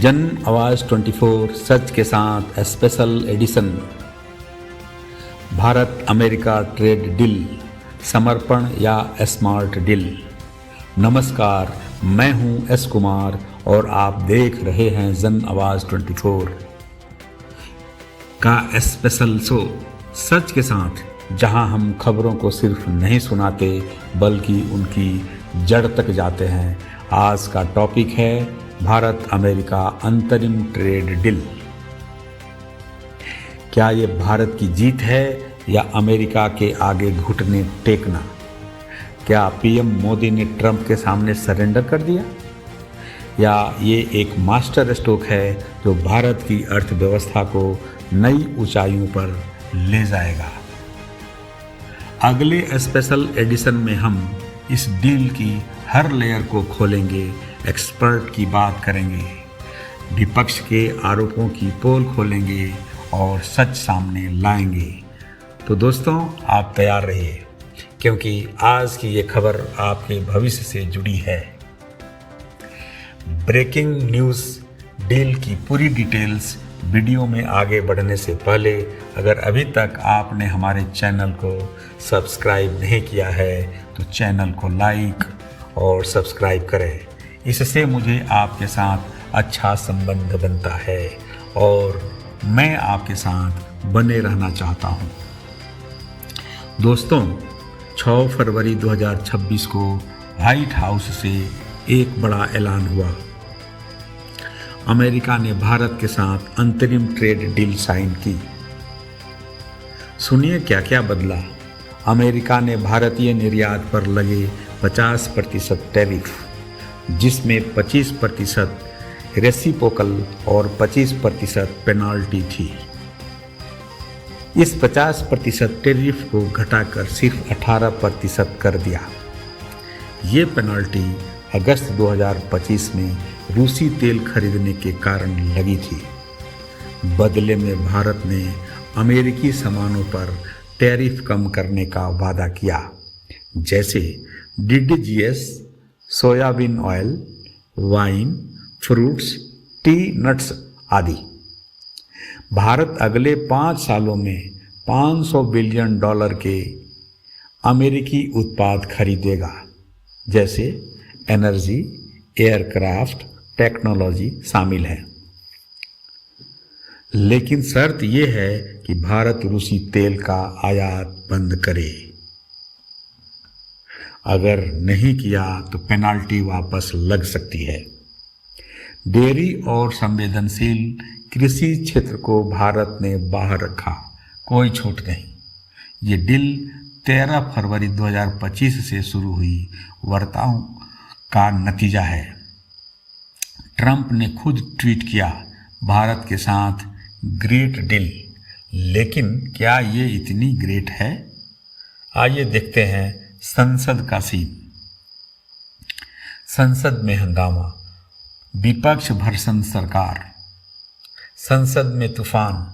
जन आवाज़ 24 सच के साथ special edition. Bharat America trade deal, समर्पण या स्मार्ट डील। नमस्कार, मैं हूं एस कुमार और आप देख रहे हैं जन आवाज़ 24 का स्पेशल शो सच के साथ, जहां हम खबरों को सिर्फ नहीं सुनाते बल्कि उनकी जड़ तक जाते हैं। आज का टॉपिक है भारत अमेरिका अंतरिम ट्रेड डील। क्या ये भारत की जीत है या अमेरिका के आगे घुटने टेकना? क्या पीएम मोदी ने ट्रंप के सामने सरेंडर कर दिया, या ये एक मास्टर स्ट्रोक है जो भारत की अर्थव्यवस्था को नई ऊंचाइयों पर ले जाएगा? अगले स्पेशल एडिशन में हम इस डील की हर लेयर को खोलेंगे, एक्सपर्ट की बात करेंगे, विपक्ष के आरोपों की पोल खोलेंगे और सच सामने लाएंगे। तो दोस्तों, आप तैयार रहिए, क्योंकि आज की ये खबर आपके भविष्य से जुड़ी है। ब्रेकिंग न्यूज़ डील की पूरी डिटेल्स। वीडियो में आगे बढ़ने से पहले अगर अभी तक आपने हमारे चैनल को सब्सक्राइब नहीं किया है तो चैनल को लाइक और सब्सक्राइब करें। इससे मुझे आपके साथ अच्छा संबंध बनता है और मैं आपके साथ बने रहना चाहता हूं। दोस्तों, 6 फरवरी 2026 को व्हाइट हाउस से एक बड़ा ऐलान हुआ। अमेरिका ने भारत के साथ अंतरिम ट्रेड डील साइन की। सुनिए क्या क्या बदला। अमेरिका ने भारतीय निर्यात पर लगे 50% टैरिफ, जिसमें 25% रेसिप्रोकल और 25% पेनाल्टी थी। इस 50% टैरिफ को घटाकर सिर्फ 18% कर दिया। ये पेनाल्टी अगस्त 2025 में रूसी तेल खरीदने के कारण लगी थी। बदले में भारत ने अमेरिकी सामानों पर टैरिफ कम करने का वादा किया, जैसे DDGS, soybean oil, wine, fruits, T, nuts आदि। भारत अगले 5 सालों में $500 बिलियन के अमेरिकी उत्पाद खरीदेगा, जैसे एनर्जी, एयरक्राफ्ट, टेक्नोलॉजी शामिल है। लेकिन शर्त यह है कि भारत रूसी तेल का आयात बंद करे। अगर नहीं किया तो पेनाल्टी वापस लग सकती है। डेयरी और संवेदनशील कृषि क्षेत्र को भारत ने बाहर रखा, कोई छूट नहीं। ये डील 13 फरवरी 2025 से शुरू हुई वार्ताओं का नतीजा है। ट्रंप ने खुद ट्वीट किया, भारत के साथ ग्रेट डील। लेकिन क्या ये इतनी ग्रेट है? आइए देखते हैं संसद का सीन। संसद में हंगामा, विपक्ष भर्सन सरकार। संसद में तूफान।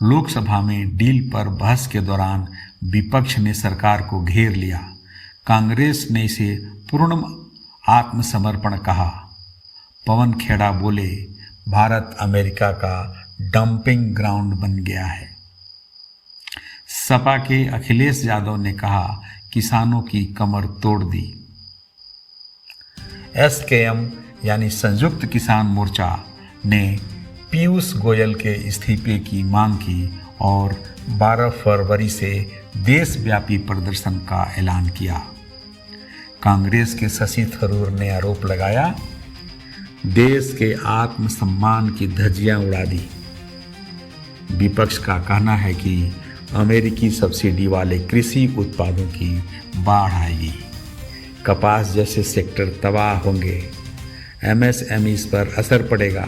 लोकसभा में डील पर बहस के दौरान विपक्ष ने सरकार को घेर लिया। कांग्रेस ने इसे पूर्ण आत्मसमर्पण कहा। पवन खेड़ा बोले, भारत अमेरिका का डंपिंग ग्राउंड बन गया है। सपा के अखिलेश यादव ने कहा, किसानों की कमर तोड़ दी। SKM यानी संयुक्त किसान मोर्चा ने पीयूष गोयल के इस्तीफे की मांग की और 12 फरवरी से देशव्यापी प्रदर्शन का ऐलान किया। कांग्रेस के शशि थरूर ने आरोप लगाया, देश के आत्मसम्मान की धज्जियां उड़ा दी। विपक्ष का कहना है कि अमेरिकी सब्सिडी वाले कृषि उत्पादों की बाढ़ आएगी, कपास जैसे सेक्टर तबाह होंगे, MSMEs पर असर पड़ेगा।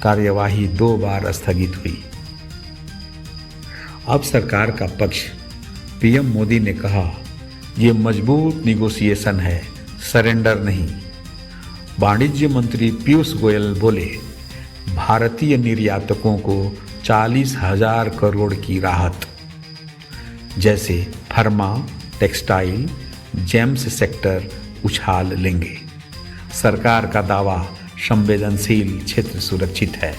कार्यवाही 2 बार स्थगित हुई। अब सरकार का पक्ष। पीएम मोदी ने कहा, ये मजबूत निगोशिएशन है, सरेंडर नहीं। वाणिज्य मंत्री पीयूष गोयल बोले, भारतीय निर्यातकों को 40,000 करोड़ की राहत, जैसे फार्मा, टेक्सटाइल, जेम्स सेक्टर उछाल लेंगे। सरकार का दावा, संवेदनशील क्षेत्र सुरक्षित है,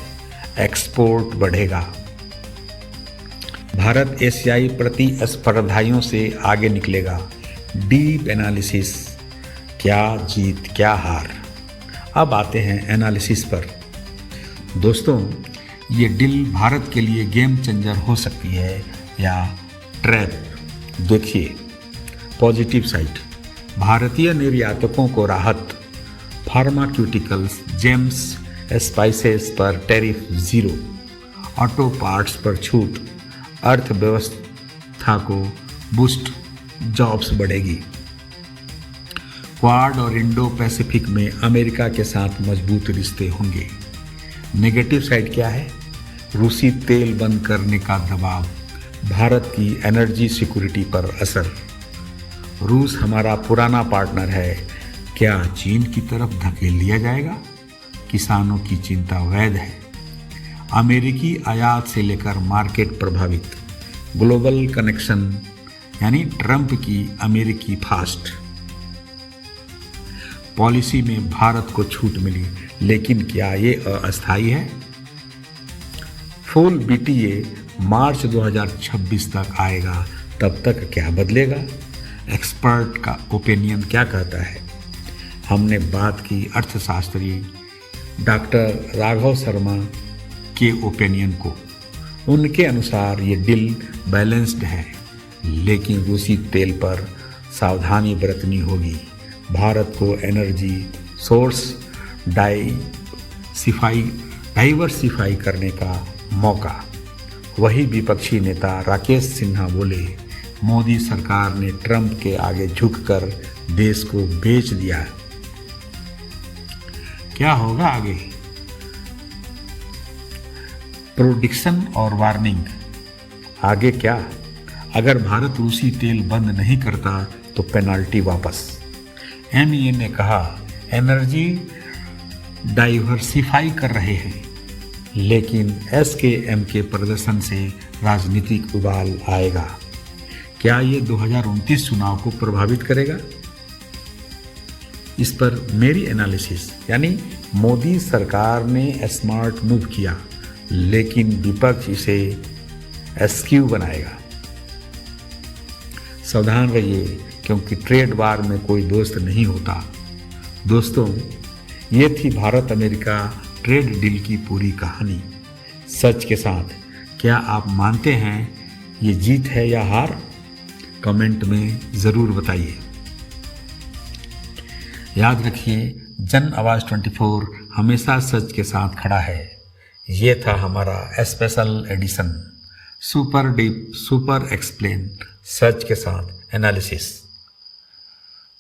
एक्सपोर्ट बढ़ेगा। भारत एशियाई प्रतिस्पर्धाओं से आगे निकलेगा। डीप एनालिसिस, क्या जीत क्या हार। अब आते हैं एनालिसिस पर। दोस्तों, ये डील भारत के लिए गेम चेंजर हो सकती है या ट्रैप। देखिए पॉजिटिव साइड, भारतीय निर्यातकों को राहत, फार्मास्यूटिकल्स, जेम्स, स्पाइसेस पर टैरिफ जीरो, ऑटो पार्ट्स पर छूट, अर्थव्यवस्था को बूस्ट, जॉब्स बढ़ेगी। क्वाड और इंडो पैसिफिक में अमेरिका के साथ मजबूत रिश्ते होंगे। नेगेटिव साइड क्या है? रूसी तेल बंद करने का दबाव, भारत की एनर्जी सिक्योरिटी पर असर। रूस हमारा पुराना पार्टनर है, क्या चीन की तरफ धकेल लिया जाएगा? किसानों की चिंता वैध है। अमेरिकी आयात से लेकर मार्केट प्रभावित। ग्लोबल कनेक्शन यानी ट्रंप की अमेरिकी फास्ट पॉलिसी में भारत को छूट मिली, लेकिन क्या ये अस्थायी है? फुल बीटीए मार्च 2026 तक आएगा, तब तक क्या बदलेगा? एक्सपर्ट का ओपिनियन क्या कहता है? हमने बात की अर्थशास्त्री डॉक्टर राघव शर्मा के ओपिनियन को। उनके अनुसार ये डील बैलेंस्ड है, लेकिन रूसी तेल पर सावधानी बरतनी होगी। भारत को एनर्जी सोर्स डाइवर्सिफाई करने का मौका। वही विपक्षी नेता राकेश सिन्हा बोले, मोदी सरकार ने ट्रंप के आगे झुककर देश को बेच दिया। क्या होगा आगे? प्रोडिक्शन और वार्निंग। आगे क्या? अगर भारत रूसी तेल बंद नहीं करता तो पेनाल्टी वापस। एमईए ने कहा एनर्जी डाइवर्सिफाई कर रहे हैं, लेकिन एसकेएम के प्रदर्शन से राजनीतिक उबाल आएगा। क्या ये 2029 चुनाव को प्रभावित करेगा? इस पर मेरी एनालिसिस, यानी मोदी सरकार ने स्मार्ट मूव किया, लेकिन विपक्ष इसे एस्क्यू बनाएगा। सावधान रहिए, क्योंकि ट्रेड वार में कोई दोस्त नहीं होता। दोस्तों, ये थी भारत अमेरिका ट्रेड डील की पूरी कहानी सच के साथ। क्या आप मानते हैं ये जीत है या हार? कमेंट में ज़रूर बताइए। याद रखिए, जन आवाज़ 24 हमेशा सच के साथ खड़ा है। ये था हमारा special edition, super deep super explain, सच के साथ एनालिसिस।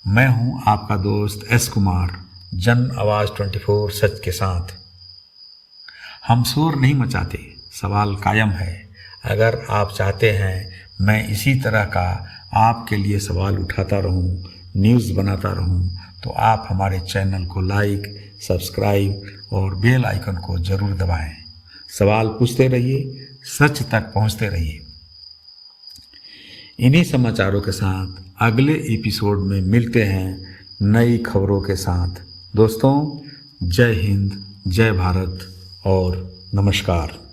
मैं हूं आपका दोस्त एस कुमार, जन आवाज़ 24 सच के साथ। हम शोर नहीं मचाते, सवाल कायम है। अगर आप चाहते हैं मैं इसी तरह का आपके लिए सवाल उठाता रहूं, न्यूज़ बनाता रहूं, तो आप हमारे चैनल को लाइक, सब्सक्राइब और बेल आइकन को ज़रूर दबाएं। सवाल पूछते रहिए, सच तक पहुंचते रहिए। इन्हीं समाचारों के साथ अगले एपिसोड में मिलते हैं नई खबरों के साथ। दोस्तों, जय हिंद, जय भारत और नमस्कार।